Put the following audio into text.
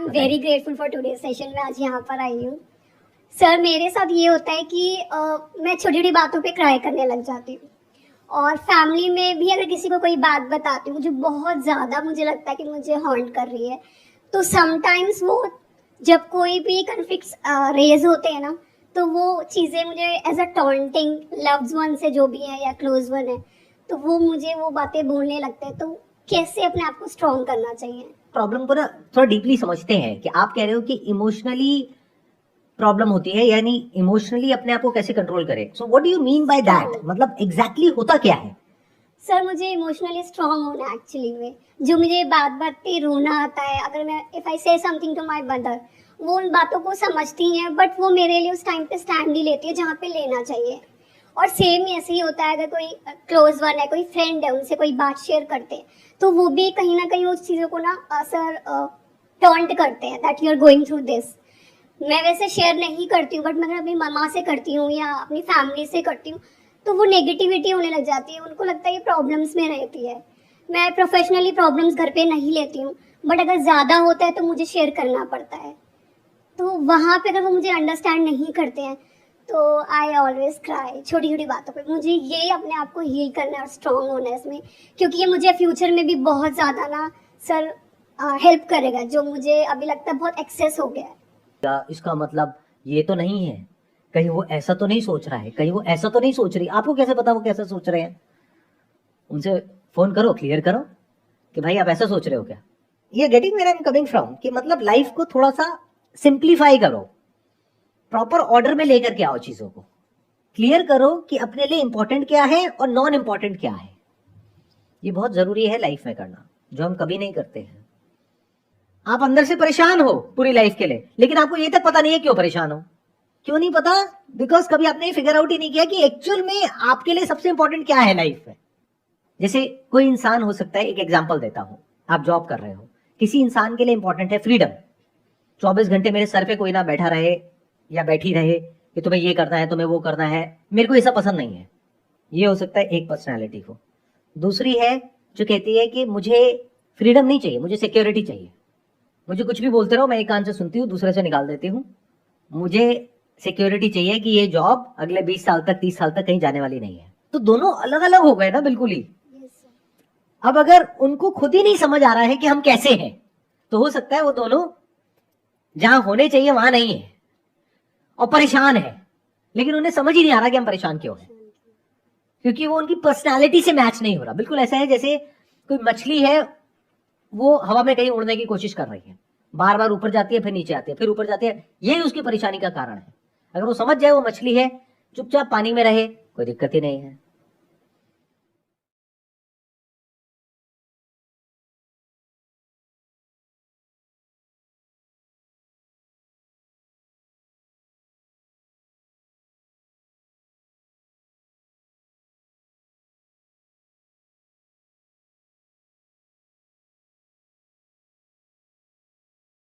Very grateful for today session में आज यहाँ पर आई हूँ। सर मेरे साथ ये होता है कि मैं छोटी छोटी बातों पे क्राई करने लग जाती हूँ, और फैमिली में भी अगर किसी को कोई बात बताती हूँ जो बहुत ज़्यादा मुझे लगता है कि मुझे हॉन्ट कर रही है, तो समटाइम्स वो जब कोई भी कन्फ्लिक्ट्स रेज होते हैं ना, तो वो चीज़ें मुझे as a taunting loved one से जो भी है या क्लोज वन है, तो वो मुझे वो बातें बोलने लगते हैं। तो कैसे अपने आप को स्ट्रॉन्ग करना चाहिए? प्रॉब्लम को ना थोड़ा डीपली समझते हैं कि आप कह रहे हो कि इमोशनली प्रॉब्लम होती है, यानी इमोशनली अपने आप को कैसे कंट्रोल करें। So what do you mean by that, मतलब एग्जैक्टली होता क्या है? सर मुझे इमोशनली स्ट्रांग होना एक्चुअली में, जो मुझे बात बात पे रोना आता है, अगर मैं इफ़ आई से समथिंग टू माय मदर, वो उन बातों को समझती हैं बट वो मेरे लिए उस टाइम पे स्टैंड नहीं लेती है जहाँ पे लेना चाहिए। और सेम ऐसे ही होता है अगर कोई क्लोज वन है, कोई फ्रेंड है, उनसे कोई बात शेयर करते हैं, तो वो भी कहीं ना कहीं उस चीज़ों को ना सर टॉन्ट करते हैं that you are going through this. मैं वैसे शेयर नहीं करती हूँ, बट मैं अगर अपनी मम्मा से करती हूँ या अपनी फैमिली से करती हूँ तो वो नेगेटिविटी होने लग जाती है, उनको लगता है ये प्रॉब्लम्स में रहती है। मैं प्रोफेशनली प्रॉब्लम्स घर पे नहीं लेती हूँ, बट अगर ज़्यादा होता है तो मुझे शेयर करना पड़ता है। तो वहाँ पे अगर वो मुझे अंडरस्टैंड नहीं करते हैं तो आई ऑलवेज क्राई छोटी छोटी बातों पे। मुझे ये अपने आप को हील करना है और स्ट्रॉन्ग होना है इसमें, क्योंकि ये मुझे फ्यूचर में भी बहुत ज़्यादा ना सर हेल्प करेगा, जो मुझे अभी लगता है बहुत एक्सेस हो गया है। या इसका मतलब ये तो नहीं है कहीं वो ऐसा तो नहीं सोच रहा है, कहीं वो ऐसा तो नहीं सोच रही? आपको कैसे पता वो कैसा सोच रहे हैं? उनसे फोन करो, क्लियर करो कि भाई आप ऐसा सोच रहे हो क्या। ये getting where I am coming from कि मतलब लाइफ को थोड़ा सा सिंप्लीफाई करो, प्रॉपर ऑर्डर में लेकर के आओ, चीजों को क्लियर करो कि अपने लिए इंपॉर्टेंट क्या है और नॉन इंपॉर्टेंट क्या है। ये बहुत जरूरी है लाइफ में करना, जो हम कभी नहीं करते हैं। आप अंदर से परेशान हो पूरी लाइफ के लिए, लेकिन आपको ये तक पता नहीं है क्यों परेशान हो। क्यों नहीं पता? बिकॉज कभी आपने फिगर आउट ही नहीं किया कि एक्चुअल में आपके लिए सबसे इंपॉर्टेंट क्या है लाइफ में। जैसे कोई इंसान हो सकता है, एक एग्जांपल देता हूं, आप जॉब कर रहे हो, किसी इंसान के लिए इंपॉर्टेंट है फ्रीडम। 24 घंटे मेरे सर पे कोई ना बैठा रहे या बैठी रहे कि तुम्हें ये करना है, तुम्हें वो करना है, मेरे को ऐसा पसंद नहीं है। ये हो सकता है एक पर्सनैलिटी को। दूसरी है जो कहती है कि मुझे फ्रीडम नहीं चाहिए, मुझे सिक्योरिटी चाहिए। मुझे कुछ भी बोलते रहो, मैं एक कान से सुनती हूँ, दूसरे से निकाल देती हूँ। मुझे सिक्योरिटी चाहिए कि ये जॉब अगले 20 साल तक, 30 साल तक कहीं जाने वाली नहीं है। तो दोनों अलग अलग हो गए ना बिल्कुल ही। अब अगर उनको खुद ही नहीं समझ आ रहा है कि हम कैसे हैं, तो हो सकता है वो दोनों जहां होने चाहिए वहां नहीं है और परेशान है, लेकिन उन्हें समझ ही नहीं आ रहा कि हम परेशान क्यों हैं, क्योंकि वो उनकी पर्सनालिटी से मैच नहीं हो रहा। बिल्कुल ऐसा है जैसे कोई मछली है, वो हवा में कहीं उड़ने की कोशिश कर रही है, बार बार ऊपर जाती है, फिर नीचे आती है, फिर ऊपर जाती है। यही उसकी परेशानी का कारण है। अगर वो समझ जाए वो मछली है, चुपचाप पानी में रहे, कोई दिक्कत ही नहीं है।